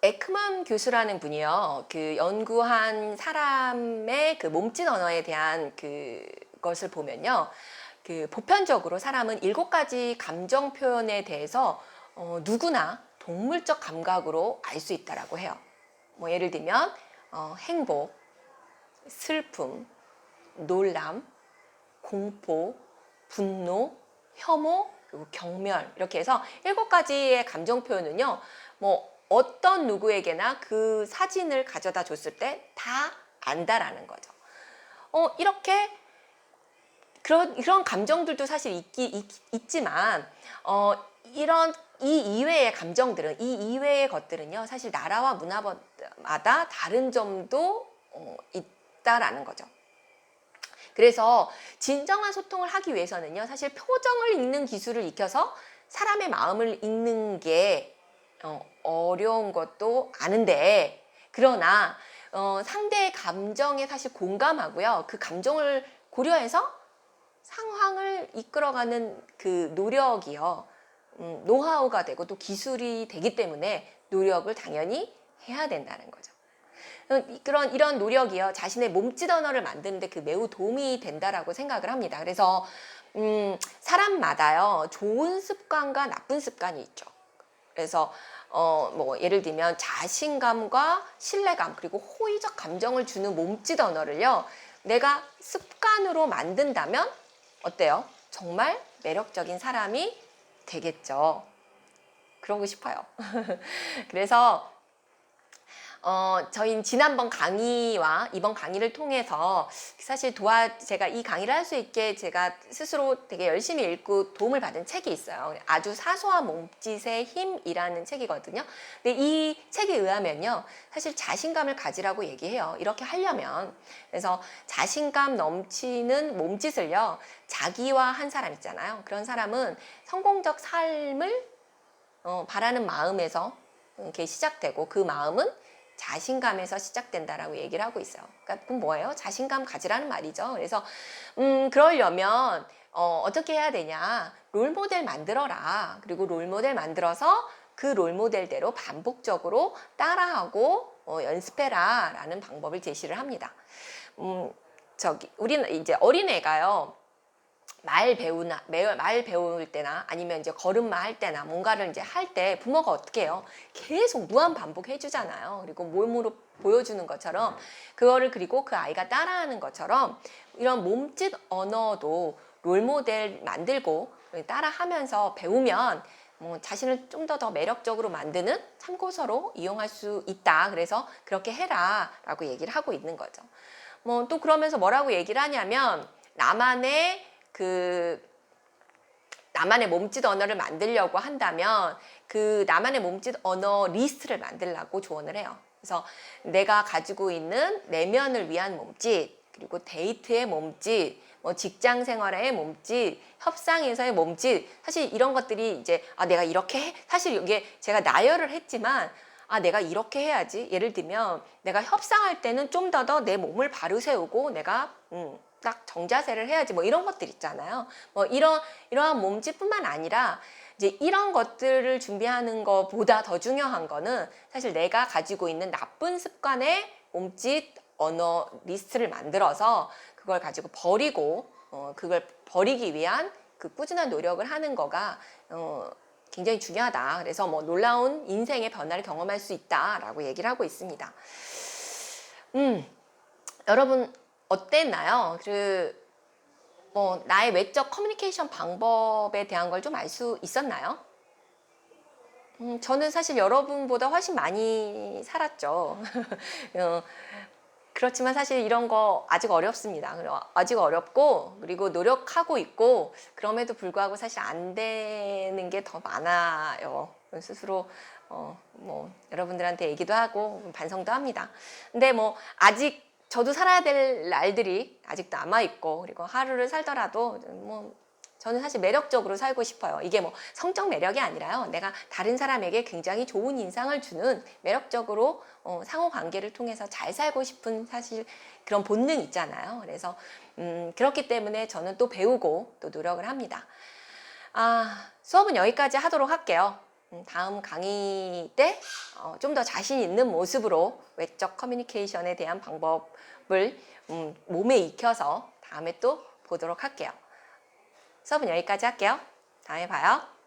에크만 교수라는 분이요. 그 연구한 사람의 그 몸짓 언어에 대한 그것을 보면요. 그 보편적으로 사람은 7가지 감정 표현에 대해서 누구나 동물적 감각으로 알 수 있다라고 해요. 뭐 예를 들면 행복, 슬픔, 놀람, 공포, 분노, 혐오, 그리고 경멸 이렇게 해서 7가지의 감정 표현은요. 뭐 어떤 누구에게나 그 사진을 가져다 줬을 때 다 안다라는 거죠. 이렇게 그런 감정들도 사실 있지만 이런 이 이외의 감정들은 이 이외의 것들은요. 사실 나라와 문화마다 다른 점도 있다라는 거죠. 그래서 진정한 소통을 하기 위해서는요. 사실 표정을 읽는 기술을 익혀서 사람의 마음을 읽는 게 어려운 것도 아는데 그러나 상대의 감정에 사실 공감하고요. 그 감정을 고려해서 상황을 이끌어가는 그 노력이요. 노하우가 되고 또 기술이 되기 때문에 노력을 당연히 해야 된다는 거죠. 이런 노력이요. 자신의 몸짓 언어를 만드는데 그 매우 도움이 된다라고 생각을 합니다. 그래서 사람마다요. 좋은 습관과 나쁜 습관이 있죠. 그래서 뭐 예를 들면 자신감과 신뢰감 그리고 호의적 감정을 주는 몸짓 언어를요. 내가 습관으로 만든다면 어때요? 정말 매력적인 사람이 되겠죠. 그러고 싶어요. 그래서 저희 지난번 강의와 이번 강의를 통해서 사실 제가 이 강의를 할 수 있게 제가 스스로 되게 열심히 읽고 도움을 받은 책이 있어요. 아주 사소한 몸짓의 힘이라는 책이거든요. 근데 이 책에 의하면요. 사실 자신감을 가지라고 얘기해요. 이렇게 하려면. 그래서 자신감 넘치는 몸짓을요. 자기화한 사람 있잖아요. 그런 사람은 성공적 삶을 바라는 마음에서 이렇게 시작되고 그 마음은 자신감에서 시작된다라고 얘기를 하고 있어요. 그러니까 그건 뭐예요? 자신감 가지라는 말이죠. 그래서 그러려면 어떻게 해야 되냐? 롤모델 만들어라. 그리고 롤모델 만들어서 그 롤모델대로 반복적으로 따라하고 연습해라 라는 방법을 제시를 합니다. 우리는 이제 어린애가요. 말 배울 때나 아니면 이제 걸음마 할 때나 뭔가를 이제 할 때 부모가 어떻게 해요? 계속 무한 반복해 주잖아요. 그리고 몸으로 보여주는 것처럼 그거를 그리고 그 아이가 따라하는 것처럼 이런 몸짓 언어도 롤모델 만들고 따라하면서 배우면 자신을 좀 더 매력적으로 만드는 참고서로 이용할 수 있다. 그래서 그렇게 해라 라고 얘기를 하고 있는 거죠. 또 그러면서 뭐라고 얘기를 하냐면 나만의 몸짓 언어를 만들려고 한다면 그 나만의 몸짓 언어 리스트를 만들라고 조언을 해요. 그래서 내가 가지고 있는 내면을 위한 몸짓, 그리고 데이트의 몸짓, 뭐 직장 생활의 몸짓, 협상에서의 몸짓, 사실 이런 것들이 이제 내가 이렇게 해. 사실 이게 제가 나열을 했지만 내가 이렇게 해야지. 예를 들면 내가 협상할 때는 좀 더 내 몸을 바로 세우고 내가 딱 정자세를 해야지 뭐 이런 것들 있잖아요. 뭐 이러한 몸짓뿐만 아니라 이제 이런 것들을 준비하는 것보다 더 중요한 거는 사실 내가 가지고 있는 나쁜 습관의 몸짓 언어 리스트를 만들어서 그걸 가지고 버리고 그걸 버리기 위한 그 꾸준한 노력을 하는 거가 굉장히 중요하다. 그래서 뭐 놀라운 인생의 변화를 경험할 수 있다라고 얘기를 하고 있습니다. 여러분 어땠나요? 나의 외적 커뮤니케이션 방법에 대한 걸 좀 알 수 있었나요? 저는 사실 여러분보다 훨씬 많이 살았죠. 그렇지만 사실 이런 거 아직 어렵습니다. 아직 어렵고 그리고 노력하고 있고 그럼에도 불구하고 사실 안 되는 게 더 많아요. 스스로 여러분들한테 얘기도 하고 반성도 합니다. 근데 아직 저도 살아야 될 날들이 아직도 남아있고 그리고 하루를 살더라도 저는 사실 매력적으로 살고 싶어요. 이게 성적 매력이 아니라요. 내가 다른 사람에게 굉장히 좋은 인상을 주는 매력적으로 상호 관계를 통해서 잘 살고 싶은 사실 그런 본능 있잖아요. 그래서 그렇기 때문에 저는 또 배우고 또 노력을 합니다. 수업은 여기까지 하도록 할게요. 다음 강의 때 좀 더 자신 있는 모습으로 외적 커뮤니케이션에 대한 방법을 몸에 익혀서 다음에 또 보도록 할게요. 수업은 여기까지 할게요. 다음에 봐요.